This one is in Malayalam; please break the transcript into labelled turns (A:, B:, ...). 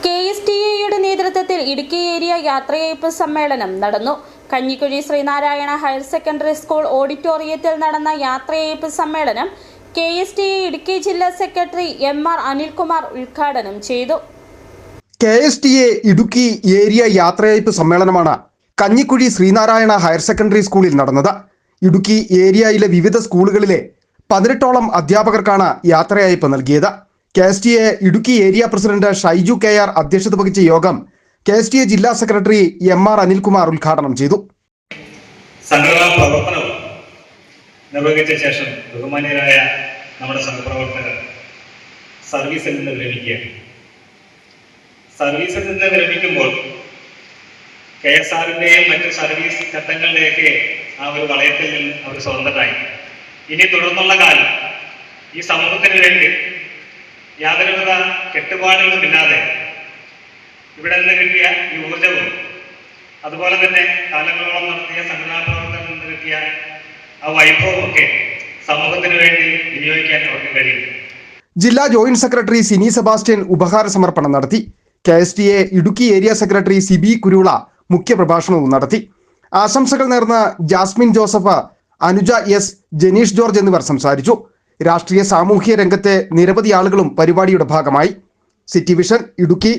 A: KSTA നേതൃത്വത്തിൽ ഇടുക്കി ഏരിയ യാത്രയയപ്പ് സമ്മേളനം നടന്നു. Kanjikuzhi Sreenarayana higher secondary school ഓഡിറ്റോറിയത്തിൽ നടന്ന യാത്രയയപ്പ് സമ്മേളനം KSTA ഇടുക്കി ജില്ലാ സെക്രട്ടറി MR അനിൽകുമാർ ഉദ്ഘാടനം ചെയ്തു.
B: KSTA ഇടുക്കി ഏരിയ യാത്രയയപ്പ് സമ്മേളനമാണ് കഞ്ഞിക്കുഴി ശ്രീനാരായണ ഹയർ സെക്കൻഡറി സ്കൂളിൽ നടന്നത്. ഇടുക്കി ഏരിയയിലെ വിവിധ സ്കൂളുകളിലെ 18ഓളം അധ്യാപകർക്കാണ് യാത്രയയപ്പ് നൽകിയത്. KSTA Idukki area president Shaiju KR അധ്യക്ഷത വഹിച്ച യോഗം KSTA ജില്ലാ സെക്രട്ടറി MR അനിൽകുമാർ ഉദ്ഘാടനം ചെയ്തു.
C: സംഘടനാ പ്രവർത്തനം നിർവഹിച്ച ശേഷം ബഹുമാന്യരായ നമ്മുടെ സംഘപ്രവർത്തകർ സർവീസിൽ നിന്ന് വിരമിക്കുകയാണ്. സർവീസിൽ നിന്ന് വിരമിക്കുമ്പോൾ KSRന്റെയും മറ്റ് സർവീസ് ചട്ടങ്ങളുടെയൊക്കെ ആ ഒരു വളയത്തിൽ നിന്ന് അവർ സ്വതന്ത്രരായി. ഇനി തുടർന്നുള്ള കാലം ഈ സമൂഹത്തിന് വേണ്ടി യാതൊരുവിധ കെട്ടുപാടുകളുമില്ലാതെ ഇവിടെ നിന്ന് കിട്ടിയ ഈ ഊർജവും അതുപോലെ തന്നെ കാലങ്ങളോളം നടത്തിയ സംഘടനാ പ്രവർത്തനം നിന്ന് കിട്ടിയ ആ വൈഭവവും ഒക്കെ സമൂഹത്തിന് വേണ്ടി വിനിയോഗിക്കാൻ അവർക്ക് കഴിയും.
B: ജില്ലാ ജോയിന്റ് സെക്രട്ടറി സിനി സെബാസ്റ്റ്യൻ ഉപഹാര സമർപ്പണം നടത്തി. KSTA Idukki area secretary Sibi Kurula മുഖ്യപ്രഭാഷണവും നടത്തി. ആശംസകൾ നേർന്ന ജാസ്മിൻ ജോസഫ്, അനുജ S, ജനീഷ് ജോർജ് എന്നിവർ സംസാരിച്ചു. രാഷ്ട്രീയ സാമൂഹ്യ രംഗത്തെ നിരവധി ആളുകളും പരിപാടിയുടെ ഭാഗമായി. City Vision Idukki.